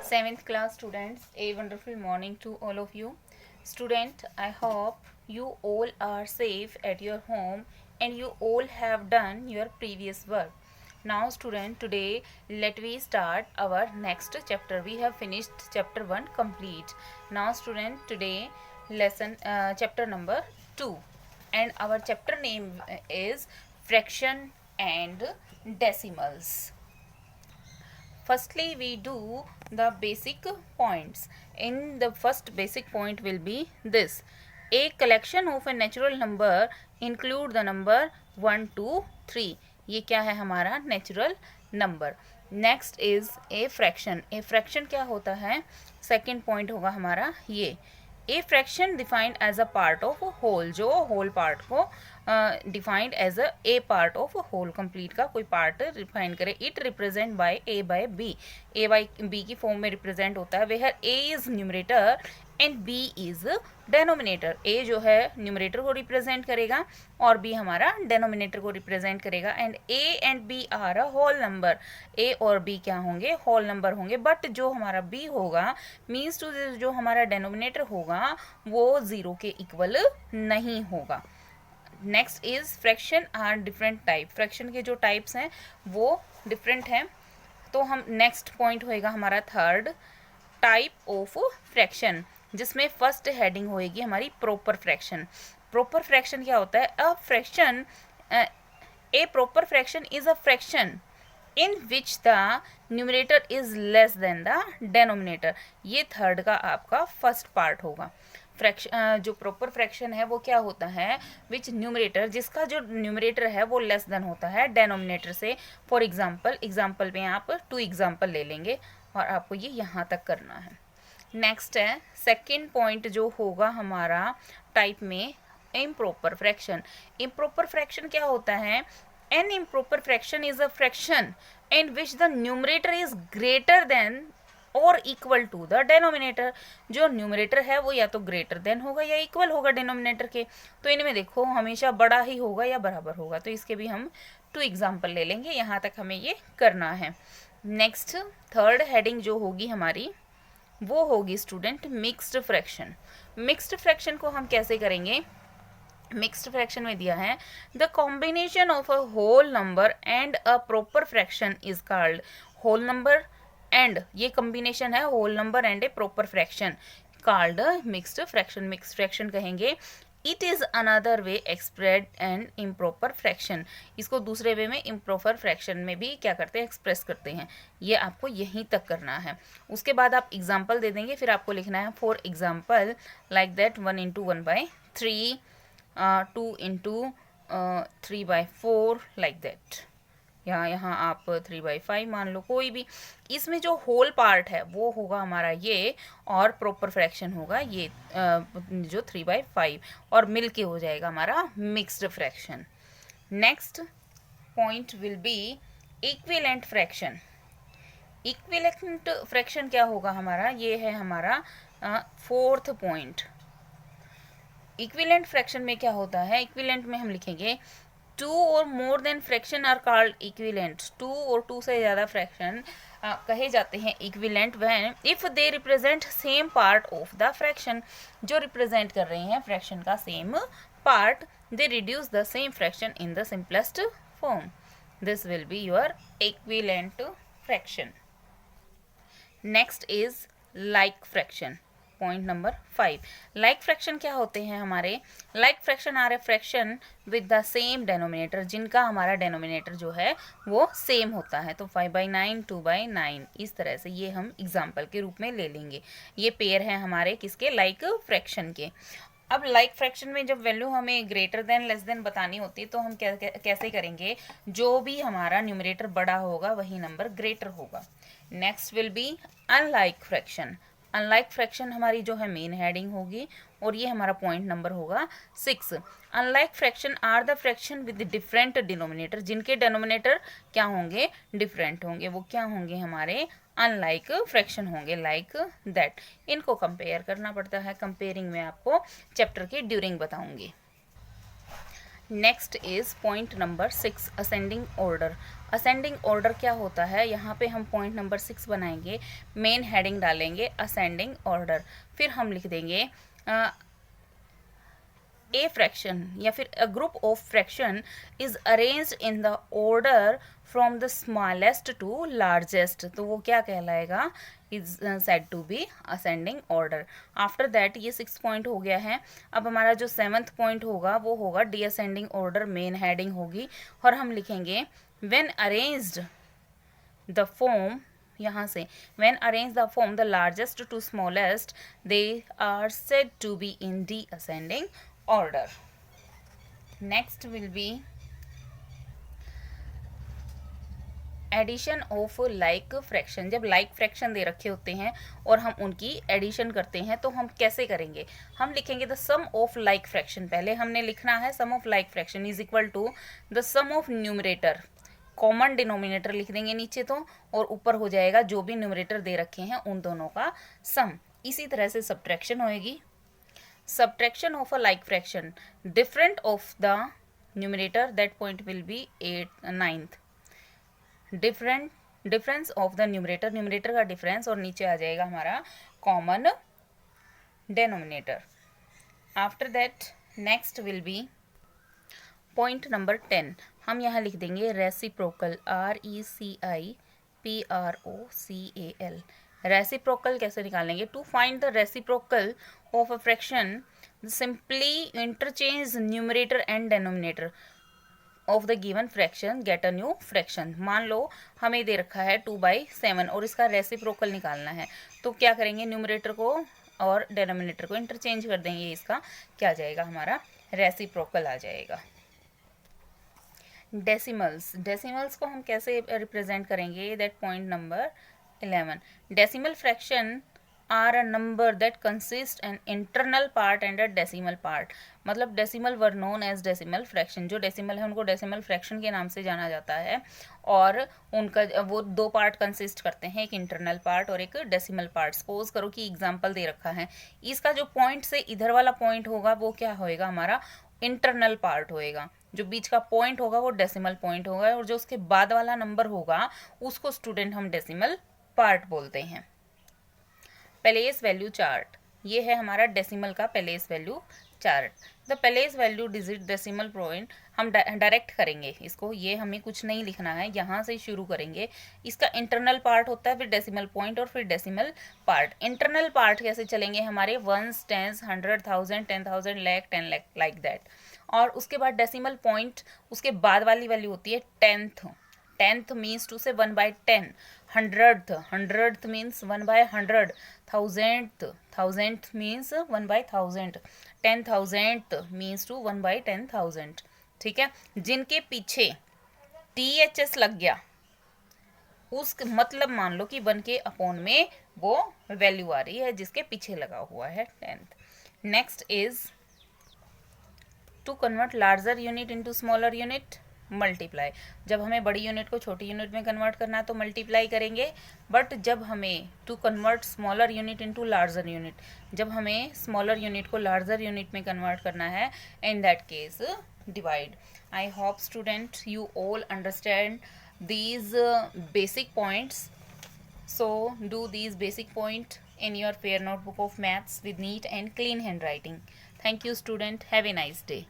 7th class students, a wonderful morning to all of you. Student, I hope you all are safe at your home and you all have done your previous work. Now student, today let we start our next chapter. We have finished chapter 1 complete. Now student, today lesson chapter number 2, and our chapter name is fraction and decimals. Firstly, we do the basic points. In the first basic point will be this: a collection of a natural number include the number 1 to 3. ये क्या है हमारा natural number. Next is a fraction. A fraction क्या होता है? Second point होगा हमारा ये. A fraction defined as a part of whole, जो होल पार्ट को defined as a a part of whole, complete का कोई पार्ट डिफाइन करे. It represent by a by b. A by b की form में रिप्रेजेंट होता है. Where a is numerator and b is denominator. A जो है न्यूमरेटर को रिप्रेजेंट करेगा और बी हमारा डेनोमिनेटर को रिप्रेजेंट करेगा. And a and b are a whole number. A और बी क्या होंगे? होल नंबर होंगे. बट जो हमारा बी होगा मीन्स टू जो हमारा डेनोमिनेटर होगा वो 0 के इक्वल नहीं होगा. Next is fraction are different type. Fraction के जो टाइप्स हैं वो डिफरेंट हैं. तो हम नेक्स्ट पॉइंट होएगा हमारा थर्ड, टाइप ऑफ फ्रैक्शन, जिसमें फर्स्ट हेडिंग होएगी हमारी प्रॉपर फ्रैक्शन. प्रॉपर फ्रैक्शन क्या होता है? A fraction, A proper fraction is a fraction in which the numerator is less than the denominator. ये थर्ड का आपका फर्स्ट पार्ट होगा. फ्रैक्शन जो प्रॉपर फ्रैक्शन है वो क्या होता है? विच न्यूमरेटर, जिसका जो न्यूमरेटर है वो लेस देन होता है डेनोमिनेटर से. फॉर एग्जाम्पल में आप 2 एग्जाम्पल ले लेंगे और आपको ये यहाँ तक करना है. नेक्स्ट है सेकेंड पॉइंट जो होगा हमारा टाइप में, इम्प्रॉपर फ्रैक्शन. इम्प्रॉपर फ्रैक्शन क्या होता है? An improper fraction is a fraction in which the numerator is greater than और इक्वल टू द डेनोमिनेटर. जो न्यूमरेटर है वो या तो ग्रेटर देन होगा या इक्वल होगा डेनोमिनेटर के. तो इनमें देखो हमेशा बड़ा ही होगा या बराबर होगा. तो इसके भी हम 2 एग्जाम्पल ले लेंगे. यहाँ तक हमें ये करना है. नेक्स्ट थर्ड हेडिंग जो होगी हमारी वो होगी student mixed fraction. Mixed fraction को हम कैसे करेंगे? मिक्स्ड फ्रैक्शन में दिया है the combination of a whole number and a proper fraction is called. Whole number and, ये कॉम्बिनेशन है whole number and a proper fraction, called mixed fraction. Mixed fraction कहेंगे. It is another way expressed and improper fraction. इसको दूसरे वे में improper fraction में भी क्या करते हैं? एक्सप्रेस करते हैं. ये आपको यहीं तक करना है. उसके बाद आप एग्जाम्पल दे देंगे, फिर आपको लिखना है for example like that 1 into 1/3, 2 into 3/4 like that. यहाँ आप 3/5 मान लो, कोई भी. इसमें जो होल पार्ट है वो होगा हमारा ये, और प्रॉपर फ्रैक्शन होगा ये जो 3/5, और मिल के हो जाएगा हमारा mixed fraction. Next point will be equivalent fraction. Equivalent fraction क्या होगा हमारा? ये है हमारा फोर्थ पॉइंट. इक्विवेलेंट फ्रैक्शन में क्या होता है? इक्विवेलेंट में हम लिखेंगे 2 और more than fraction are called equivalent. 2 और 2 से ज़्यादा फ्रैक्शन कहे जाते हैं equivalent when if they represent same part of the fraction. जो रिप्रेजेंट कर रहे हैं फ्रैक्शन का same part, they reduce the same fraction in the simplest form. This will be your equivalent fraction. Next is like fraction. Point number 5. Like fraction क्या होते हैं हमारे? Like fraction are a fraction with the same denominator, जिनका हमारा denominator जो है वो same होता है. तो 5/9, 2/9, इस तरह से ये हम एग्जाम्पल के रूप में ले लेंगे. ये पेयर हैं हमारे किसके? लाइक फ्रैक्शन के. अब लाइक फ्रैक्शन में जब वैल्यू हमें ग्रेटर देन लेस देन बतानी होती है तो हम कैसे करेंगे? जो भी हमारा न्यूमरेटर बड़ा होगा वही नंबर ग्रेटर होगा. Next will be unlike fraction. Unlike fraction हमारी जो है मेन हेडिंग होगी और ये हमारा पॉइंट नंबर होगा 6. Unlike fraction are the fraction with different denominator, जिनके डिनोमिनेटर क्या होंगे? डिफरेंट होंगे. वो क्या होंगे? हमारे अनलाइक फ्रैक्शन होंगे. Like that. इनको कंपेयर करना पड़ता है. कंपेयरिंग में आपको चैप्टर के ड्यूरिंग बताऊंगी. Next is point number 6, ascending order. Ascending order क्या होता है, यहाँ पे हम पॉइंट नंबर 6 बनाएंगे, मेन हेडिंग डालेंगे असेंडिंग ऑर्डर, फिर हम लिख देंगे ए फ्रैक्शन या फिर a group of fraction is arranged in the order from the smallest to largest, तो वो क्या कहलाएगा, is said to be ascending order. After that ये 6 पॉइंट हो गया है। अब हमारा जो 7th पॉइंट होगा वो होगा डीअसेंडिंग ऑर्डर, मेन हेडिंग होगी और हम लिखेंगे व्हेन अरेंज्ड द फॉर्म, यहाँ से when arranged the form the largest to smallest they are said to be in descending order. Next will be addition of like fraction. जब like fraction दे रखे होते हैं और हम उनकी एडिशन करते हैं तो हम कैसे करेंगे, हम लिखेंगे the sum of like fraction, पहले हमने लिखना है sum of like fraction is equal to the sum of numerator, common denominator लिख देंगे नीचे तो, और ऊपर हो जाएगा जो भी न्यूमरेटर दे रखे हैं उन दोनों का सम। इसी तरह से सब्ट्रैक्शन होएगी, subtraction of a like fraction, different of the numerator that point will be 9th, difference of the numerator, numerator का डिफरेंस, और नीचे आ जाएगा हमारा common denominator. After that next will be point number 10, हम यहाँ लिख देंगे रेसिप्रोकल, RECIPROCAL। रेसिप्रोकल कैसे निकालेंगे, to find the reciprocal of a fraction simply interchange numerator and denominator of the given fraction, get a new fraction. मान लो हमें दे रखा है 2/7 और इसका रेसिप्रोकल निकालना है, तो क्या करेंगे, न्यूमरेटर को और डिनोमिनेटर को इंटरचेंज कर देंगे, इसका क्या आ जाएगा, हमारा रेसिप्रोकल आ जाएगा। डेसिमल्स, डेसिमल्स को हम कैसे रिप्रेजेंट करेंगे, that point number 11, decimal fraction are a number that consist an internal part and a decimal part, मतलब decimal were known as decimal fraction, जो डेसिमल है उनको डेसिमल फ्रैक्शन के नाम से जाना जाता है, और उनका वो 2 पार्ट कंसिस्ट करते हैं, एक इंटरनल पार्ट और एक डेसिमल पार्ट। सपोज करो कि एग्जांपल दे रखा है, इसका जो पॉइंट से इधर वाला पॉइंट होगा वो क्या होएगा, हमारा इंटरनल पार्ट होएगा, जो बीच का पॉइंट होगा वो डेसिमल पॉइंट होगा, और जो उसके बाद वाला नंबर होगा उसको स्टूडेंट हम डेसिमल पार्ट बोलते हैं। प्लेस वैल्यू चार्ट, ये है हमारा डेसिमल का place value chart. The place value digit decimal point, हम डायरेक्ट करेंगे इसको, ये हमें कुछ नहीं लिखना है, यहाँ से शुरू करेंगे। इसका इंटरनल पार्ट होता है, फिर डेसिमल पॉइंट और फिर डेसिमल पार्ट। इंटरनल पार्ट कैसे चलेंगे, हमारे 1s 10s 100,000 10,000 lakh 10 lakh like that, और उसके बाद डेसिमल पॉइंट, उसके बाद वाली वैल्यू होती है 10th। 10th मीन्स टू से 1/10, 100th means 1/100, 1000th means 1/1000, 10,000th means to 1/10,000। ठीक है, जिनके पीछे THS लग गया उस मतलब मान लो कि 1 के अपॉन में वो वैल्यू आ रही है जिसके पीछे लगा हुआ है 10th। Next is to convert larger unit into smaller unit, multiply. जब हमें बड़ी यूनिट को छोटी यूनिट में कन्वर्ट करना है तो मल्टीप्लाई करेंगे, बट जब हमें to convert smaller unit into larger unit, जब हमें स्मॉलर यूनिट को लार्जर यूनिट में कन्वर्ट करना है, in that case divide. I hope student you all understand these basic points, so do these basic point in your fair notebook of maths with neat and clean handwriting. Thank you student, have a nice day.